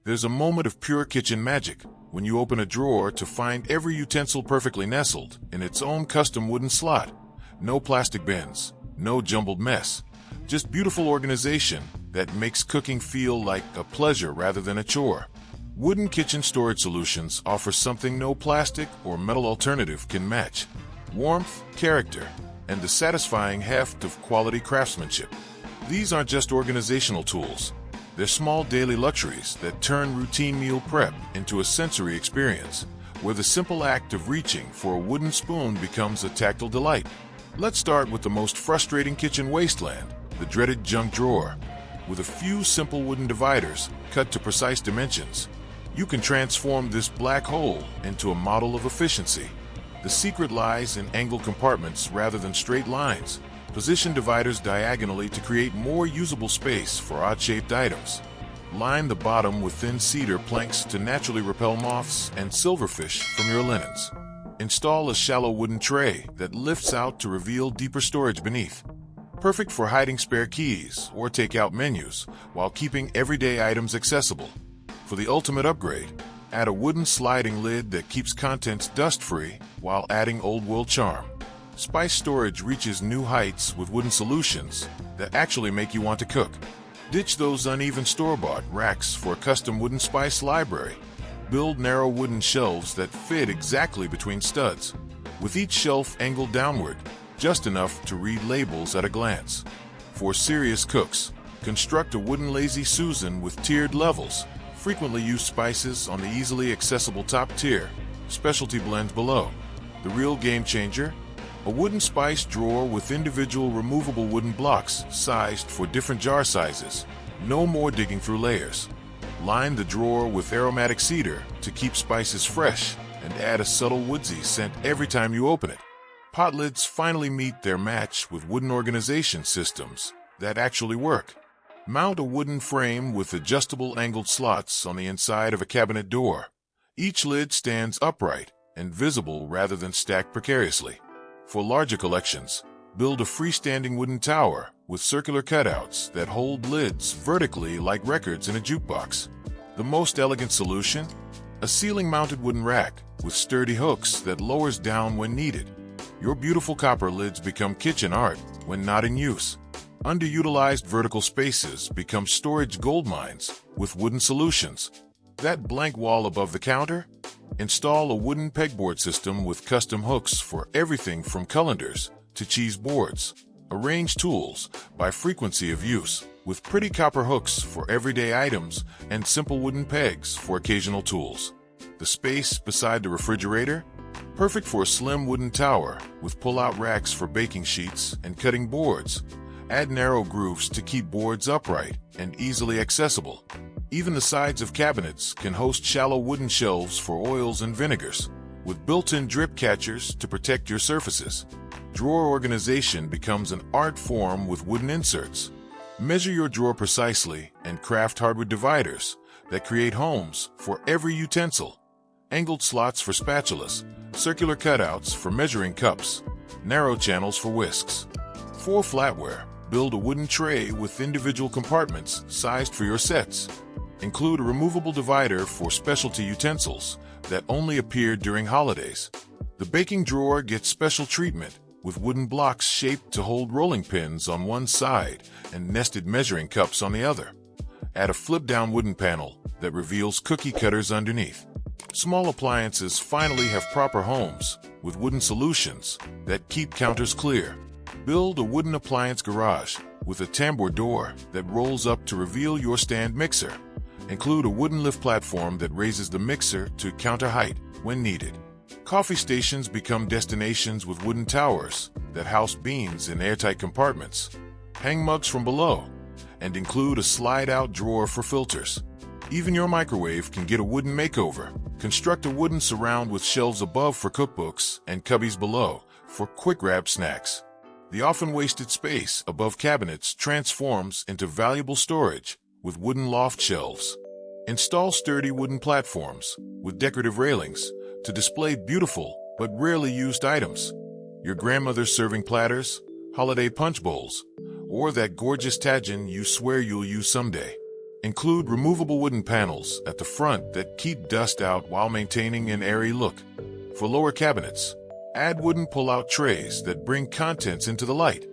There's a moment of pure kitchen magic when you open a drawer to find every utensil perfectly nestled in its own custom wooden slot. No plastic bins, no jumbled mess, just beautiful organization that makes cooking feel like a pleasure rather than a chore. Wooden kitchen storage solutions offer something no plastic or metal alternative can match: warmth, character, and the satisfying heft of quality craftsmanship. These aren't just organizational tools. They're small daily luxuries that turn routine meal prep into a sensory experience, where the simple act of reaching for a wooden spoon becomes a tactile delight. Let's start with the most frustrating kitchen wasteland, the dreaded junk drawer. With a few simple wooden dividers cut to precise dimensions, you can transform this black hole into a model of efficiency. The secret lies in angled compartments rather than straight lines. Position dividers diagonally to create more usable space for odd-shaped items. Line the bottom with thin cedar planks to naturally repel moths and silverfish from your linens. Install a shallow wooden tray that lifts out to reveal deeper storage beneath. Perfect for hiding spare keys or take-out menus while keeping everyday items accessible. For the ultimate upgrade, add a wooden sliding lid that keeps contents dust-free while adding old-world charm. Spice storage reaches new heights with wooden solutions that actually make you want to cook. Ditch those uneven store-bought racks for a custom wooden spice library. Build narrow wooden shelves that fit exactly between studs, with each shelf angled downward, just enough to read labels at a glance. For serious cooks, construct a wooden Lazy Susan with tiered levels. Frequently used spices on the easily accessible top tier, specialty blends below. The real game changer? A wooden spice drawer with individual removable wooden blocks sized for different jar sizes. No more digging through layers. Line the drawer with aromatic cedar to keep spices fresh and add a subtle woodsy scent every time you open it. Pot lids finally meet their match with wooden organization systems that actually work. Mount a wooden frame with adjustable angled slots on the inside of a cabinet door. Each lid stands upright and visible rather than stacked precariously. For larger collections, build a freestanding wooden tower with circular cutouts that hold lids vertically like records in a jukebox. The most elegant solution? A ceiling-mounted wooden rack with sturdy hooks that lowers down when needed. Your beautiful copper lids become kitchen art when not in use. Underutilized vertical spaces become storage goldmines with wooden solutions. That blank wall above the counter? Install a wooden pegboard system with custom hooks for everything from colanders to cheese boards. Arrange tools by frequency of use, with pretty copper hooks for everyday items and simple wooden pegs for occasional tools. The space beside the refrigerator? Perfect for a slim wooden tower with pull-out racks for baking sheets and cutting boards. Add narrow grooves to keep boards upright and easily accessible. Even the sides of cabinets can host shallow wooden shelves for oils and vinegars, with built-in drip catchers to protect your surfaces. Drawer organization becomes an art form with wooden inserts. Measure your drawer precisely and craft hardwood dividers that create homes for every utensil. Angled slots for spatulas, circular cutouts for measuring cups, narrow channels for whisks. For flatware, build a wooden tray with individual compartments sized for your sets. Include a removable divider for specialty utensils that only appear during holidays. The baking drawer gets special treatment with wooden blocks shaped to hold rolling pins on one side and nested measuring cups on the other. Add a flip-down wooden panel that reveals cookie cutters underneath. Small appliances finally have proper homes with wooden solutions that keep counters clear. Build a wooden appliance garage with a tambour door that rolls up to reveal your stand mixer. Include a wooden lift platform that raises the mixer to counter height when needed. Coffee stations become destinations with wooden towers that house beans in airtight compartments. Hang mugs from below and include a slide-out drawer for filters. Even your microwave can get a wooden makeover. Construct a wooden surround with shelves above for cookbooks and cubbies below for quick-grab snacks. The often wasted space above cabinets transforms into valuable storage with wooden loft shelves. Install sturdy wooden platforms with decorative railings to display beautiful but rarely used items. Your grandmother's serving platters, holiday punch bowls, or that gorgeous tagine you swear you'll use someday. Include removable wooden panels at the front that keep dust out while maintaining an airy look. For lower cabinets, add wooden pull-out trays that bring contents into the light.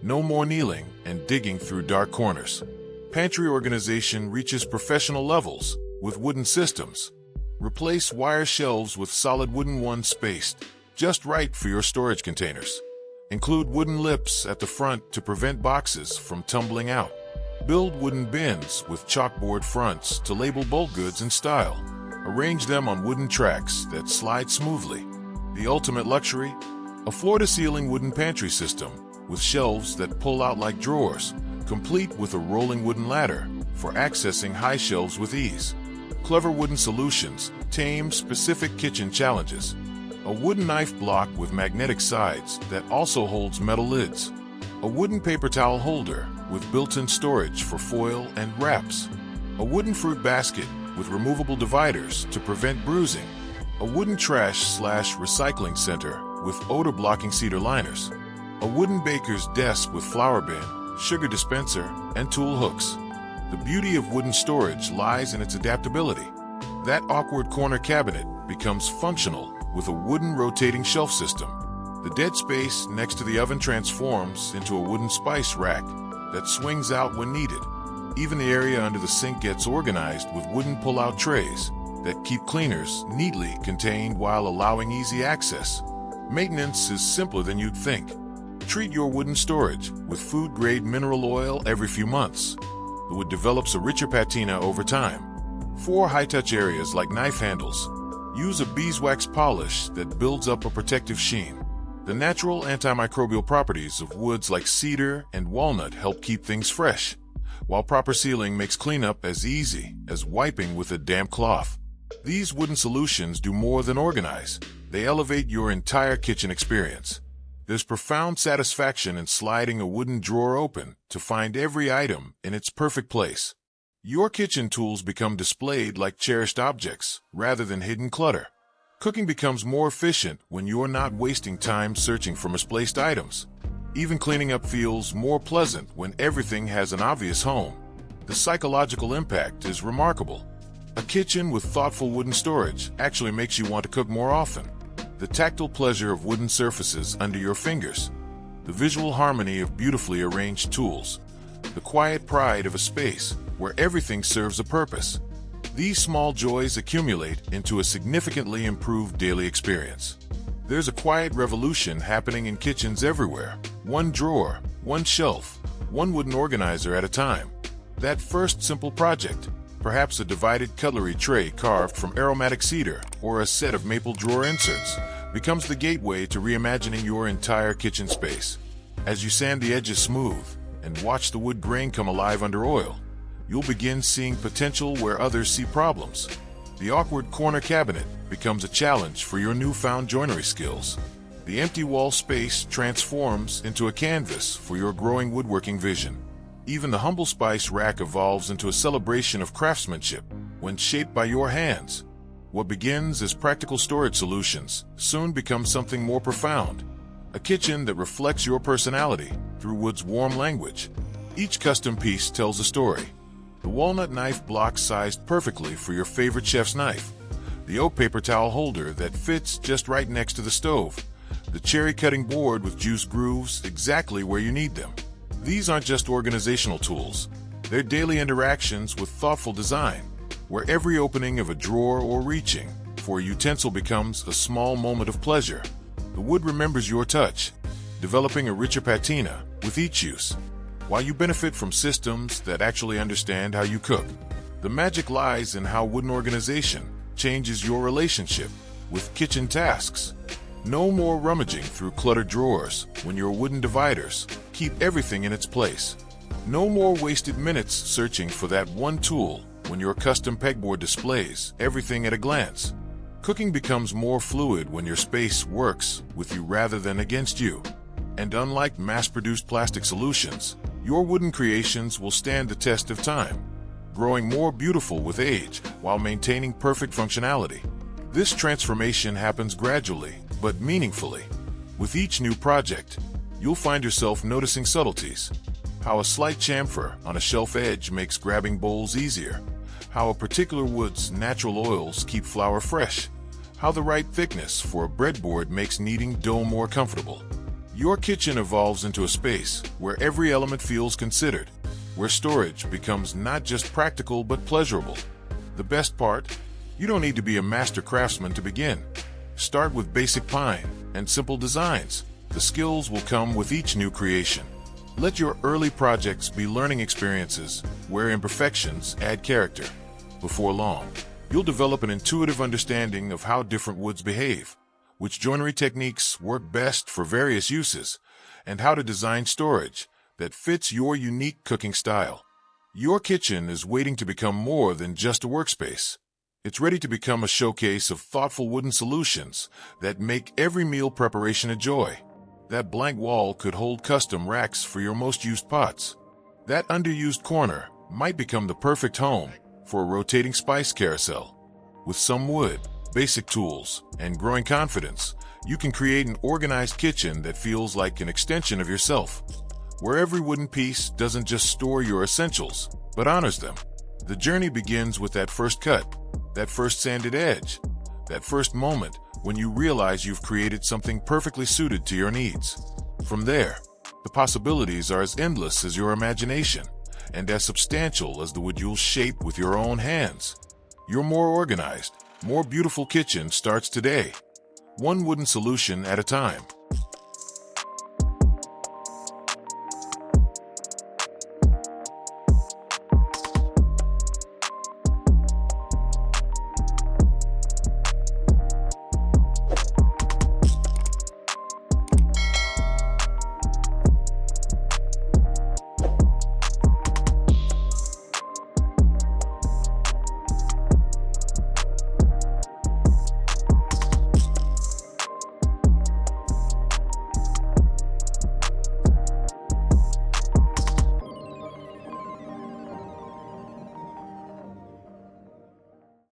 No more kneeling and digging through dark corners. Pantry organization reaches professional levels with wooden systems. Replace wire shelves with solid wooden ones spaced just right for your storage containers. Include wooden lips at the front to prevent boxes from tumbling out. Build wooden bins with chalkboard fronts to label bulk goods in style. Arrange them on wooden tracks that slide smoothly. The ultimate luxury? A floor-to-ceiling wooden pantry system with shelves that pull out like drawers, complete with a rolling wooden ladder for accessing high shelves with ease. Clever wooden solutions tame specific kitchen challenges. A wooden knife block with magnetic sides that also holds metal lids. A wooden paper towel holder with built-in storage for foil and wraps. A wooden fruit basket with removable dividers to prevent bruising. A wooden trash/recycling center with odor-blocking cedar liners. A wooden baker's desk with flour bin, sugar dispenser, and tool hooks. The beauty of wooden storage lies in its adaptability. That awkward corner cabinet becomes functional with a wooden rotating shelf system. The dead space next to the oven transforms into a wooden spice rack that swings out when needed. Even the area under the sink gets organized with wooden pull-out trays that keep cleaners neatly contained while allowing easy access. Maintenance is simpler than you'd think. Treat your wooden storage with food-grade mineral oil every few months. The wood develops a richer patina over time. For high-touch areas like knife handles, use a beeswax polish that builds up a protective sheen. The natural antimicrobial properties of woods like cedar and walnut help keep things fresh, while proper sealing makes cleanup as easy as wiping with a damp cloth. These wooden solutions do more than organize. They elevate your entire kitchen experience. There's profound satisfaction in sliding a wooden drawer open to find every item in its perfect place. Your kitchen tools become displayed like cherished objects rather than hidden clutter. Cooking becomes more efficient when you're not wasting time searching for misplaced items. Even cleaning up feels more pleasant when everything has an obvious home. The psychological impact is remarkable. A kitchen with thoughtful wooden storage actually makes you want to cook more often. The tactile pleasure of wooden surfaces under your fingers. The visual harmony of beautifully arranged tools. The quiet pride of a space where everything serves a purpose. These small joys accumulate into a significantly improved daily experience. There's a quiet revolution happening in kitchens everywhere. One drawer, one shelf, one wooden organizer at a time. That first simple project, perhaps a divided cutlery tray carved from aromatic cedar or a set of maple drawer inserts, becomes the gateway to reimagining your entire kitchen space. As you sand the edges smooth and watch the wood grain come alive under oil, you'll begin seeing potential where others see problems. The awkward corner cabinet becomes a challenge for your newfound joinery skills. The empty wall space transforms into a canvas for your growing woodworking vision. Even the humble spice rack evolves into a celebration of craftsmanship when shaped by your hands. What begins as practical storage solutions soon becomes something more profound. A kitchen that reflects your personality through wood's warm language. Each custom piece tells a story. The walnut knife block sized perfectly for your favorite chef's knife. The oak paper towel holder that fits just right next to the stove. The cherry cutting board with juice grooves exactly where you need them. These aren't just organizational tools. They're daily interactions with thoughtful design, where every opening of a drawer or reaching for a utensil becomes a small moment of pleasure. The wood remembers your touch, developing a richer patina with each use. While you benefit from systems that actually understand how you cook, the magic lies in how wooden organization changes your relationship with kitchen tasks. No more rummaging through cluttered drawers when your wooden dividers keep everything in its place. No more wasted minutes searching for that one tool when your custom pegboard displays everything at a glance. Cooking becomes more fluid when your space works with you rather than against you. And unlike mass-produced plastic solutions, your wooden creations will stand the test of time, growing more beautiful with age while maintaining perfect functionality. This transformation happens gradually, but meaningfully. With each new project, you'll find yourself noticing subtleties. How a slight chamfer on a shelf edge makes grabbing bowls easier. How a particular wood's natural oils keep flour fresh. How the right thickness for a breadboard makes kneading dough more comfortable. Your kitchen evolves into a space where every element feels considered, where storage becomes not just practical but pleasurable. The best part? You don't need to be a master craftsman to begin. Start with basic pine and simple designs. The skills will come with each new creation. Let your early projects be learning experiences where imperfections add character. Before long, you'll develop an intuitive understanding of how different woods behave, which joinery techniques work best for various uses, and how to design storage that fits your unique cooking style. Your kitchen is waiting to become more than just a workspace. It's ready to become a showcase of thoughtful wooden solutions that make every meal preparation a joy. That blank wall could hold custom racks for your most used pots. That underused corner might become the perfect home for a rotating spice carousel. With some wood, basic tools, and growing confidence, you can create an organized kitchen that feels like an extension of yourself, where every wooden piece doesn't just store your essentials, but honors them. The journey begins with that first cut, that first sanded edge, that first moment when you realize you've created something perfectly suited to your needs. From there, the possibilities are as endless as your imagination and as substantial as the wood you'll shape with your own hands. Your more organized, more beautiful kitchen starts today, one wooden solution at a time.